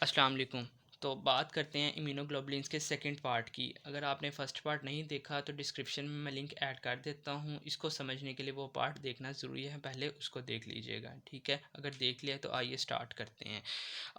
अस्सलाम वालेकुम। तो बात करते हैं इम्यूनोग्लोबुलिन्स के सेकंड पार्ट की। अगर आपने फ़र्स्ट पार्ट नहीं देखा तो डिस्क्रिप्शन में मैं लिंक ऐड कर देता हूँ। इसको समझने के लिए वो पार्ट देखना ज़रूरी है, पहले उसको देख लीजिएगा, ठीक है? अगर देख लिया तो आइए स्टार्ट करते हैं।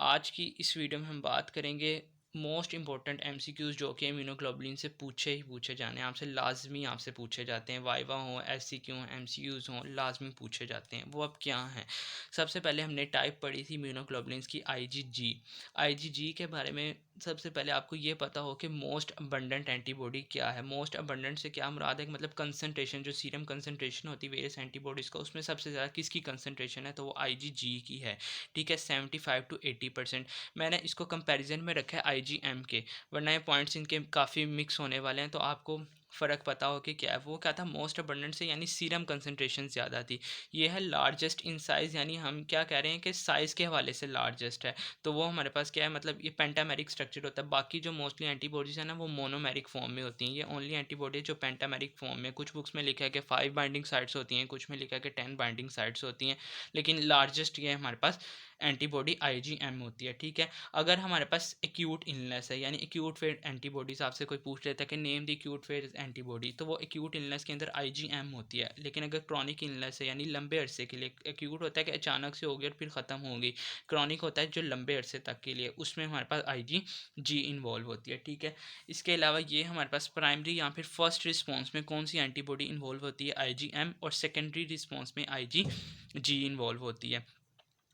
आज की इस वीडियो में हम बात करेंगे मोस्ट इंपॉर्टेंट एमसीक्यूज़ जो कि इम्यूनोग्लोबुलिन से पूछे ही पूछे जाने हैं, आपसे लाज़मी आपसे पूछे जाते हैं। वाइवा हों, एससीक्यू हों, एमसीक्यूज़ हों, लाज़मी पूछे जाते हैं। वो अब क्या हैं? सबसे पहले हमने टाइप पढ़ी थी इम्यूनोग्लोबुलिन्स की आईजीजी। आईजीजी के बारे में सबसे पहले आपको ये पता हो कि मोस्ट अबंडेंट एंटीबॉडी क्या है। मोस्ट अबंडेंट से क्या मुराद है कि मतलब कंसंट्रेशन, जो सीरम कंसंट्रेशन होती है वेरियस एंटीबॉडीज़ का, उसमें सबसे ज़्यादा किसकी कंसंट्रेशन है, तो वो आईजीजी की है। ठीक है, 75 to 80%। मैंने इसको कंपैरिजन में रखा है आईजीएम के, वरना ये पॉइंट्स इनके काफ़ी मिक्स होने वाले हैं, तो आपको फ़र्क पता हो कि क्या है। वो क्या था, मोस्ट अबंडेंट से यानी सीरम कंसंट्रेशन ज़्यादा थी। ये है लार्जेस्ट इन साइज़, यानी हम क्या कह रहे हैं कि साइज़ के हवाले से लार्जेस्ट है। तो वो हमारे पास क्या है, मतलब ये पेंटामेरिक स्ट्रक्चर होता है। बाकी जो मोस्टली एंटीबॉडीज़ है ना, वो मोनोमेरिक फॉर्म में होती हैं। ये ओनली एंटीबॉडी जो पेंटामेरिक फॉर्म में, कुछ बुक्स में लिखा है कि 5 बाइंडिंग साइट्स होती हैं, कुछ में लिखा है कि 10 बाइंडिंग साइट्स होती हैं, लेकिन लार्जेस्ट ये हमारे पास एंटीबॉडी आईजीएम होती है। ठीक है, अगर हमारे पास एक्यूट इलनेस है, यानी एक्यूट फेज एंटीबॉडीज, आपसे कोई पूछ लेता है कि name the acute phase antibody, तो वो एक्यूट इलनेस के अंदर आईजीएम होती है। लेकिन अगर क्रॉनिक इलनेस है, यानी लंबे अरसे के लिए, एक्यूट होता है कि अचानक से होगी और फिर ख़त्म होगी, क्रॉनिक होता है जो लंबे अरसे तक के लिए, उसमें हमारे पास आईजीजी इन्वॉल्व होती है। ठीक है, इसके अलावा ये हमारे पास प्राइमरी या फिर फर्स्ट रिस्पॉन्स में कौन सी एंटीबॉडी इन्वॉल्व होती है, आईजीएम, और सेकेंडरी रिस्पॉन्स में आईजीजी इन्वॉल्व होती है।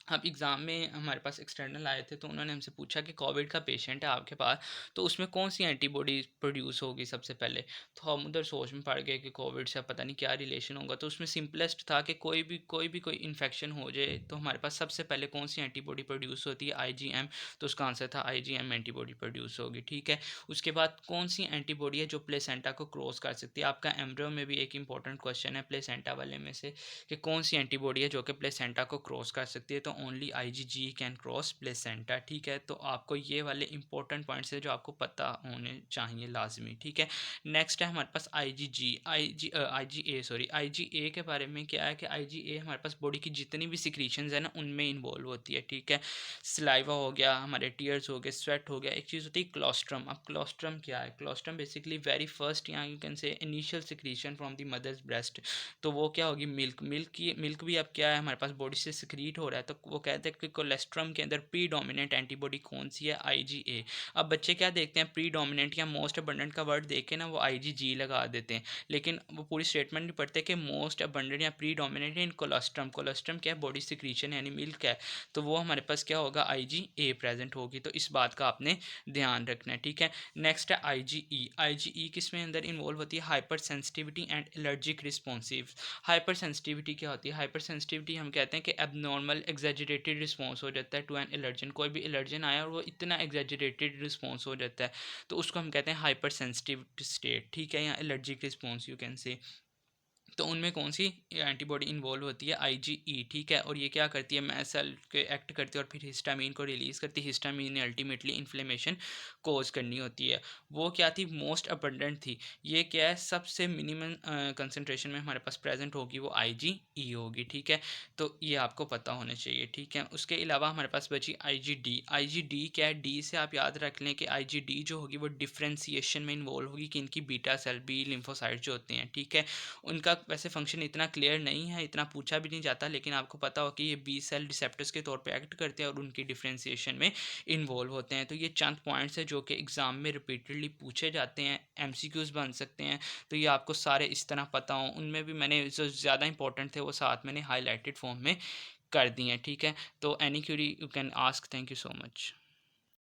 अब एग्ज़ाम में हमारे पास एक्सटर्नल आए थे, तो उन्होंने हमसे पूछा कि कोविड का पेशेंट है आपके पास, तो उसमें कौन सी एंटीबॉडी प्रोड्यूस होगी सबसे पहले। तो हम उधर सोच में पड़ गए कि कोविड से पता नहीं क्या रिलेशन होगा। तो उसमें सिंपलेस्ट था कि कोई इन्फेक्शन हो जाए तो हमारे पास सबसे पहले कौन सी एंटीबॉडी प्रोड्यूस होती है, आईजीएम। तो उसका आंसर था आईजीएम एंटीबॉडी प्रोड्यूस होगी। ठीक है, उसके बाद कौन सी एंटीबॉडी है जो प्लेसेंटा को क्रॉस कर सकती है। आपका एम्ब्रियो में भी एक इंपॉर्टेंट क्वेश्चन है प्लेसेंटा वाले में से, कि कौन सी एंटीबॉडी है जो कि प्लेसेंटा को क्रॉस कर सकती है। तो only IgG can cross placenta. ठीक है, तो आपको ये वाले इंपॉर्टेंट पॉइंट्स है जो आपको पता होने चाहिए लाजमी। ठीक है, नेक्स्ट है हमारे पास आईजीजी, आईजीए, सॉरी, आईजीए के बारे में क्या है कि आईजीए हमारे पास बॉडी की जितनी भी सिक्रीशंस है ना, उनमें इन्वॉल्व होती है। ठीक है, सलाइवा हो गया, हमारे टीयर्स हो गए, स्वेट हो गया। एक चीज़ होती है क्लोस्ट्रम। अब क्लोस्ट्रम क्या है, क्लोस्ट्रम बेसिकली वेरी फर्स्ट, या you can say initial secretion from the mother's breast. तो वो क्या होगी, मिल्क भी अब क्या है हमारे पास बॉडी से सिक्रीट हो रहा है। तो वो कहते हैं कि कोलेस्ट्रम के अंदर प्री डोमिनेंट एंटीबॉडी कौन सी है, आईजीए। अब बच्चे क्या देखते हैं, प्री डोमिनेंट या मोस्ट अबंडेंट का वर्ड देख के ना वो आईजीजी लगा देते हैं, लेकिन वो पूरी स्टेटमेंट नहीं पढ़ते कि मोस्ट अबंडेंट या pre dominant in colostrum. Colostrum क्या है, बॉडी सिक्रीशन यानी मिल्क है, तो वो हमारे पास क्या होगा, आईजीए प्रेजेंट होगी। तो इस बात का आपने ध्यान रखना है। ठीक है, नेक्स्ट है आईजीई। आईजीई किस में अंदर इन्वॉल्व होती है, hyper sensitivity and allergic responsive. Hyper sensitivity क्या होती है, हाइपर सेंसिटिविटी हम कहते हैं कि एबनॉर्मल एग्जैजरेटेड रिस्पॉन्स हो जाता है टू एन एलर्जन। कोई भी एलर्जन आया और वो इतना एग्जैजरेटेड रिस्पॉन्स हो जाता है, तो उसको हम कहते हैं हाइपर सेंसिटिव स्टेट। ठीक है, या एलर्जिक रिस्पॉन्स यू कैन से। तो उनमें कौन सी एंटीबॉडी इन्वॉल्व होती है, आईजीई। ठीक है, और ये क्या करती है, मैस्ट सेल के एक्ट करती है और फिर हिस्टामीन को रिलीज़ करती है। हिस्टामीन ने अल्टीमेटली इन्फ्लेमेशन कोज करनी होती है। वो क्या थी, मोस्ट अबंडेंट थी। ये क्या है, सबसे मिनिमम कंसंट्रेशन में हमारे पास प्रेजेंट होगी वो आईजीई होगी। ठीक है, तो ये आपको पता होना चाहिए। ठीक है, उसके अलावा हमारे पास बची आईजीडी। आईजीडी क्या है, डी से आप याद रख लें कि आईजीडी जो होगी वो डिफ्रेंसिएशन में इन्वॉल्व होगी कि इनकी बीटा सेल, बी लिम्फोसाइट जो होते हैं। ठीक है, उनका वैसे फंक्शन इतना क्लियर नहीं है, इतना पूछा भी नहीं जाता, लेकिन आपको पता हो कि ये बी सेल रिसेप्टर्स के तौर पे एक्ट करते हैं और उनकी डिफ्रेंसिएशन में इन्वॉल्व होते हैं। तो ये चंद पॉइंट्स हैं जो कि एग्ज़ाम में रिपीटेडली पूछे जाते हैं, एमसीक्यूज़ बन सकते हैं। तो ये आपको सारे इस तरह पता हों। उनमें भी मैंने जो ज़्यादा इंपॉर्टेंट थे वो साथ मैंने हाईलाइटेड फॉर्म में कर दिए हैं। ठीक है, तो any Curie you can ask. Thank you so much.